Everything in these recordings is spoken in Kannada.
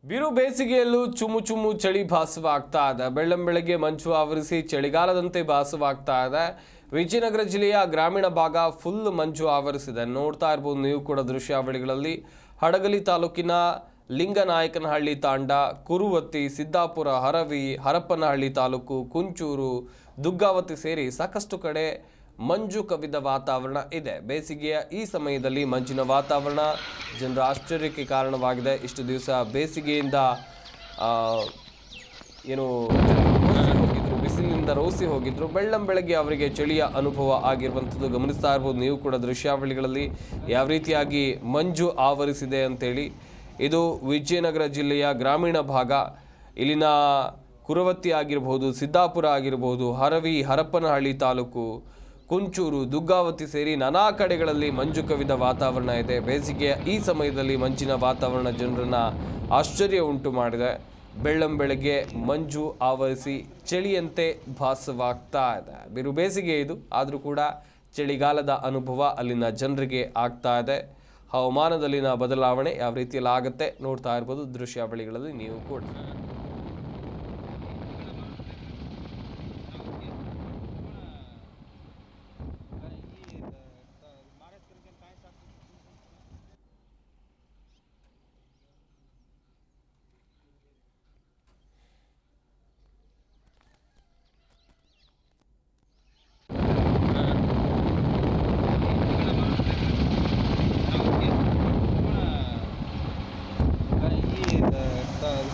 ಬಿರು ಬೇಸಿಗೆಯಲ್ಲೂ ಚುಮು ಚಳಿ ಭಾಸವಾಗ್ತಾ ಇದೆ. ಬೆಳ್ಳಂಬೆಳಗ್ಗೆ ಮಂಜು ಆವರಿಸಿ ಚಳಿಗಾಲದಂತೆ ಭಾಸವಾಗ್ತಾ ಇದೆ. ವಿಜಯನಗರ ಜಿಲ್ಲೆಯ ಗ್ರಾಮೀಣ ಭಾಗ ಫುಲ್ ಮಂಜು ಆವರಿಸಿದೆ. ನೋಡ್ತಾ ಇರಬಹುದು ನೀವು ಕೂಡ ದೃಶ್ಯಾವಳಿಗಳಲ್ಲಿ. ಹಡಗಲಿ ತಾಲೂಕಿನ ಲಿಂಗನಾಯಕನಹಳ್ಳಿ ತಾಂಡ, ಕುರುವತ್ತಿ, ಸಿದ್ದಾಪುರ, ಹರವಿ, ಹರಪನಹಳ್ಳಿ ತಾಲೂಕು, ಕುಂಚೂರು, ದುಗ್ಗಾವತಿ ಸೇರಿ ಸಾಕಷ್ಟು ಕಡೆ ಮಂಜು ಕವಿದ ವಾತಾವರಣ ಇದೆ. ಬೇಸಿಗೆಯ ಈ ಸಮಯದಲ್ಲಿ ಮಂಜಿನ ವಾತಾವರಣ ಜನರ ಆಶ್ಚರ್ಯಕ್ಕೆ ಕಾರಣವಾಗಿದೆ. ಇಷ್ಟು ದಿವಸ ಬೇಸಿಗೆಯಿಂದ ಬಿಸಿಲಿನಿಂದ ರೋಸಿ ಹೋಗಿದ್ರು. ಬೆಳ್ಳಂಬೆಳಗ್ಗೆ ಅವರಿಗೆ ಚಳಿಯ ಅನುಭವ ಆಗಿರುವಂಥದ್ದು ಗಮನಿಸ್ತಾ ಇರ್ಬೋದು ನೀವು ಕೂಡ ದೃಶ್ಯಾವಳಿಗಳಲ್ಲಿ ಯಾವ ರೀತಿಯಾಗಿ ಮಂಜು ಆವರಿಸಿದೆ ಅಂತೇಳಿ. ಇದು ವಿಜಯನಗರ ಜಿಲ್ಲೆಯ ಗ್ರಾಮೀಣ ಭಾಗ. ಇಲ್ಲಿನ ಕುರುವತ್ತಿ ಆಗಿರ್ಬೋದು, ಸಿದ್ದಾಪುರ ಆಗಿರ್ಬೋದು, ಹರವಿ, ಹರಪನಹಳ್ಳಿ ತಾಲೂಕು, ಕುಂಚೂರು, ದುಗ್ಗಾವತಿ ಸೇರಿ ನಾನಾ ಕಡೆಗಳಲ್ಲಿ ಮಂಜು ಕವಿದ ವಾತಾವರಣ ಇದೆ. ಬೇಸಿಗೆಯ ಈ ಸಮಯದಲ್ಲಿ ಮಂಜಿನ ವಾತಾವರಣ ಜನರನ್ನ ಆಶ್ಚರ್ಯ ಉಂಟು ಮಾಡಿದೆ. ಬೆಳ್ಳಂಬೆಳಗ್ಗೆ ಮಂಜು ಆವರಿಸಿ ಚಳಿಯಂತೆ ಭಾಸವಾಗ್ತಾ ಇದೆ. ಬಿರು ಬೇಸಿಗೆ ಇದು, ಆದರೂ ಕೂಡ ಚಳಿಗಾಲದ ಅನುಭವ ಅಲ್ಲಿನ ಜನರಿಗೆ ಆಗ್ತಾ ಇದೆ. ಹವಾಮಾನದಲ್ಲಿನ ಬದಲಾವಣೆ ಯಾವ ರೀತಿಯಲ್ಲಿ ಆಗುತ್ತೆ ನೋಡ್ತಾ ಇರ್ಬೋದು ದೃಶ್ಯಾವಳಿಗಳಲ್ಲಿ ನೀವು ಕೂಡ.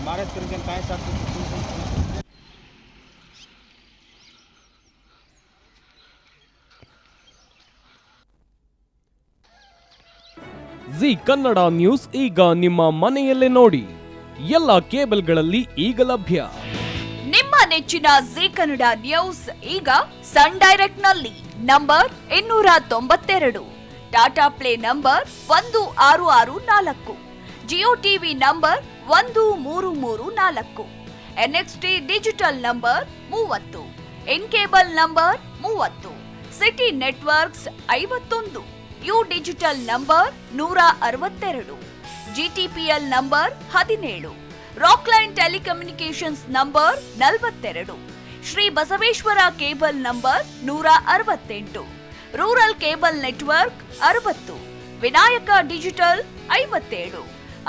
महाराज करके काय साथ ಜಿ ಕನ್ನಡ ನ್ಯೂಸ್ ಈಗ ನಿಮ್ಮ ಮನೆಯಲ್ಲೇ ನೋಡಿ. ಎಲ್ಲ ಕೇಬಲ್ಗಳಲ್ಲಿ ಈಗ ಲಭ್ಯ. ನಿಮ್ಮ ನೆಚ್ಚಿನ ಜಿ ಕನ್ನಡ ನ್ಯೂಸ್ ಈಗ ಸನ್ ಡೈರೆಕ್ಟ್ ನಲ್ಲಿ number 292, Tata play number 1664, Jio TV number 1334, NXT digital number 30, IN cable number 30, city networks 51, U digital number 162, GTPL number 17, Rockline telecommunications number 42, Shri Basaveshwara cable number 168, rural cable network 60, Vinayaka digital 57,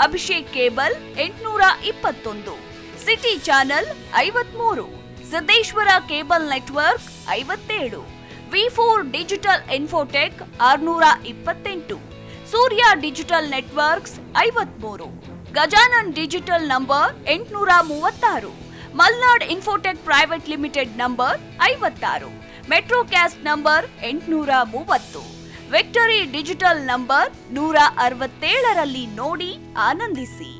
Abhishek cable 821, city channel 53, Siddeshwara cable network 57, ವಿ4 digital infotech 628, Surya digital networks 53, Gajanan digital number 836, Malnad infotech private limited number 56, Metrocast number 830, Victory digital number 167ರಲ್ಲಿ ನೋಡಿ ಆನಂದಿಸಿ.